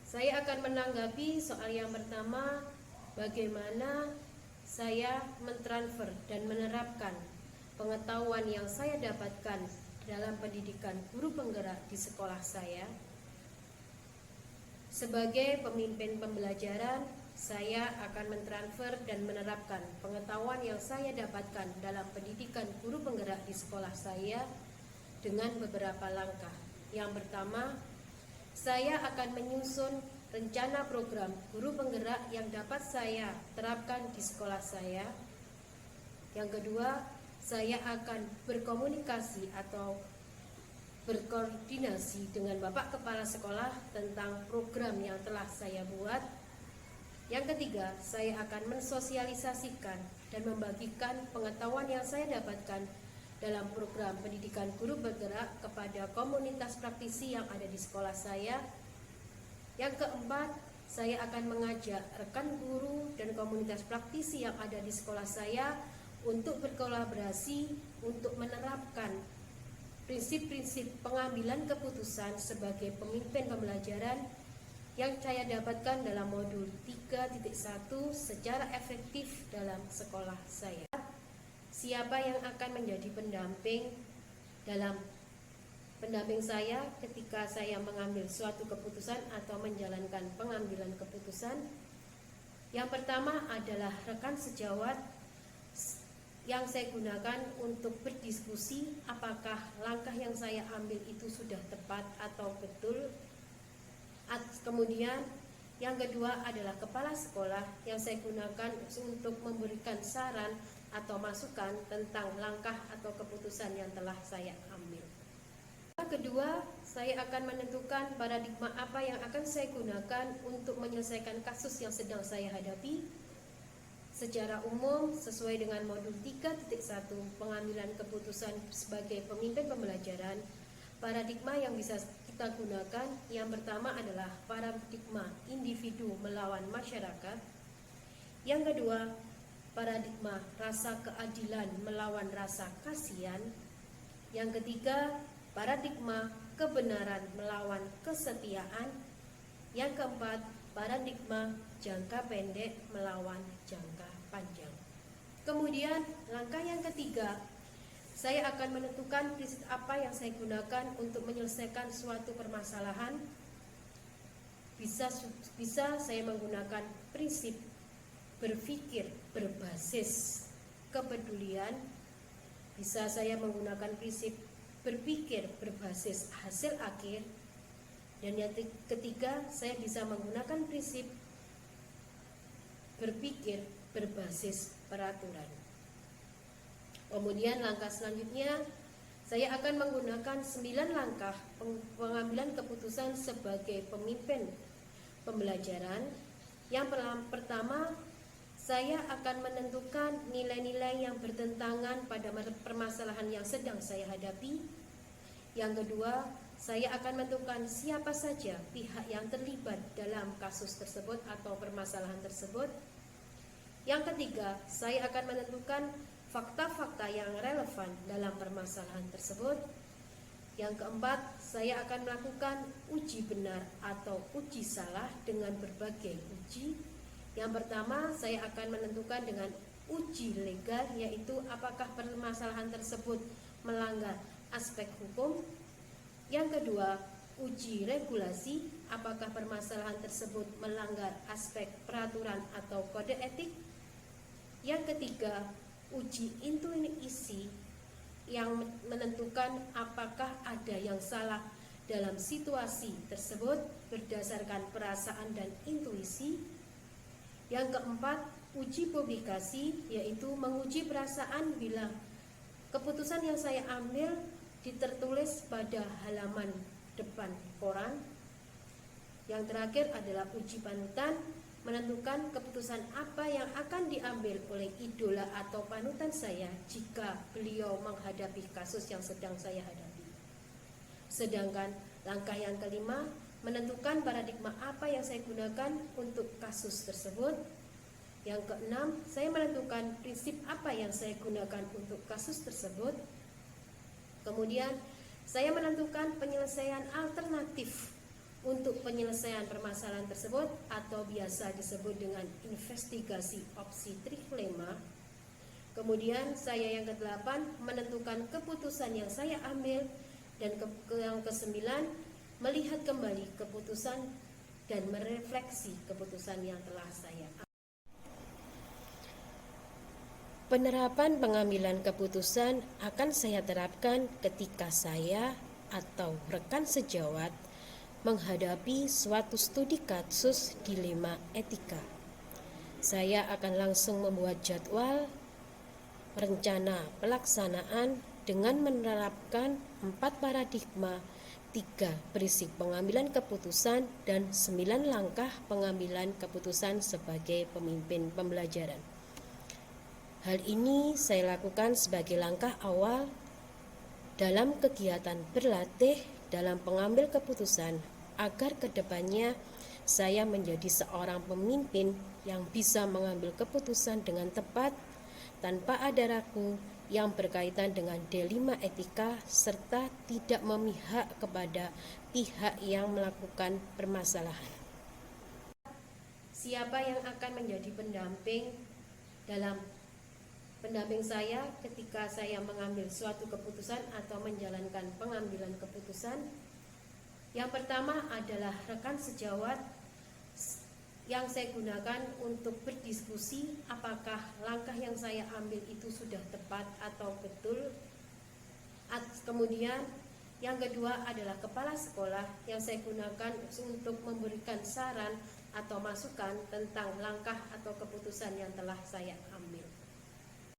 Saya akan menanggapi soal yang pertama, bagaimana saya mentransfer dan menerapkan pengetahuan yang saya dapatkan dalam pendidikan guru penggerak di sekolah saya. Sebagai pemimpin pembelajaran, saya akan mentransfer dan menerapkan pengetahuan yang saya dapatkan dalam pendidikan guru penggerak di sekolah saya dengan beberapa langkah. Yang pertama, saya akan menyusun rencana program guru penggerak yang dapat saya terapkan di sekolah saya. Yang kedua, saya akan berkomunikasi atau berkoordinasi dengan Bapak Kepala Sekolah tentang program yang telah saya buat. Yang ketiga, saya akan mensosialisasikan dan membagikan pengetahuan yang saya dapatkan dalam program pendidikan guru bergerak kepada komunitas praktisi yang ada di sekolah saya. Yang keempat, saya akan mengajak rekan guru dan komunitas praktisi yang ada di sekolah saya untuk berkolaborasi untuk menerapkan prinsip-prinsip pengambilan keputusan sebagai pemimpin pembelajaran yang saya dapatkan dalam modul 3.1 secara efektif dalam sekolah saya. Siapa yang akan menjadi pendamping saya ketika saya mengambil suatu keputusan atau menjalankan pengambilan keputusan? Yang pertama adalah rekan sejawat yang saya gunakan untuk berdiskusi apakah langkah yang saya ambil itu sudah tepat atau betul. Kemudian yang kedua adalah kepala sekolah yang saya gunakan untuk memberikan saran atau masukan tentang langkah atau keputusan yang telah saya ambil. Yang kedua, saya akan menentukan paradigma apa yang akan saya gunakan untuk menyelesaikan kasus yang sedang saya hadapi. Secara umum, sesuai dengan modul 3.1 pengambilan keputusan sebagai pemimpin pembelajaran, paradigma yang bisa kita gunakan yang pertama adalah paradigma individu melawan masyarakat. Yang kedua, paradigma rasa keadilan melawan rasa kasihan. Yang ketiga, paradigma kebenaran melawan kesetiaan. Yang keempat, paradigma jangka pendek melawan jangka panjang. Kemudian langkah yang ketiga, saya akan menentukan prinsip apa yang saya gunakan untuk menyelesaikan suatu permasalahan. Bisa saya menggunakan prinsip berpikir berbasis kepedulian. Bisa saya menggunakan prinsip berpikir berbasis hasil akhir. Dan yang ketiga, saya bisa menggunakan prinsip berpikir berbasis peraturan. Kemudian langkah selanjutnya, saya akan menggunakan 9 langkah pengambilan keputusan sebagai pemimpin pembelajaran. Yang pertama, saya akan menentukan nilai-nilai yang bertentangan pada permasalahan yang sedang saya hadapi. Yang kedua, saya akan menentukan siapa saja pihak yang terlibat dalam kasus tersebut atau permasalahan tersebut. Yang ketiga, saya akan menentukan fakta-fakta yang relevan dalam permasalahan tersebut. Yang keempat, saya akan melakukan uji benar atau uji salah dengan berbagai uji. Yang pertama, saya akan menentukan dengan uji legal, yaitu apakah permasalahan tersebut melanggar aspek hukum. Yang kedua, uji regulasi, apakah permasalahan tersebut melanggar aspek peraturan atau kode etik. Yang ketiga, uji intuisi yang menentukan apakah ada yang salah dalam situasi tersebut berdasarkan perasaan dan intuisi. Yang keempat, uji publikasi, yaitu menguji perasaan bila keputusan yang saya ambil ditertulis pada halaman depan koran. Yang terakhir adalah uji panutan, menentukan keputusan apa yang akan diambil oleh idola atau panutan saya jika beliau menghadapi kasus yang sedang saya hadapi. Sedangkan langkah yang kelima, menentukan paradigma apa yang saya gunakan untuk kasus tersebut. Yang keenam, saya menentukan prinsip apa yang saya gunakan untuk kasus tersebut. Kemudian, saya menentukan penyelesaian alternatif untuk penyelesaian permasalahan tersebut atau biasa disebut dengan investigasi opsi trilema. Kemudian saya yang ke-8 menentukan keputusan yang saya ambil, dan yang ke-9 melihat kembali keputusan dan merefleksi keputusan yang telah saya ambil. Penerapan pengambilan keputusan akan saya terapkan ketika saya atau rekan sejawat menghadapi suatu studi kasus dilema etika. Saya akan langsung membuat jadwal rencana pelaksanaan dengan menerapkan 4 paradigma, 3 prinsip pengambilan keputusan, dan 9 langkah pengambilan keputusan sebagai pemimpin pembelajaran. Hal ini saya lakukan sebagai langkah awal dalam kegiatan berlatih dalam pengambil keputusan agar kedepannya saya menjadi seorang pemimpin yang bisa mengambil keputusan dengan tepat tanpa ada ragu yang berkaitan dengan dilema etika serta tidak memihak kepada pihak yang melakukan permasalahan. Siapa yang akan menjadi pendamping saya ketika saya mengambil suatu keputusan atau menjalankan pengambilan keputusan? Yang pertama adalah rekan sejawat yang saya gunakan untuk berdiskusi apakah langkah yang saya ambil itu sudah tepat atau betul. Kemudian yang kedua adalah kepala sekolah yang saya gunakan untuk memberikan saran atau masukan tentang langkah atau keputusan yang telah saya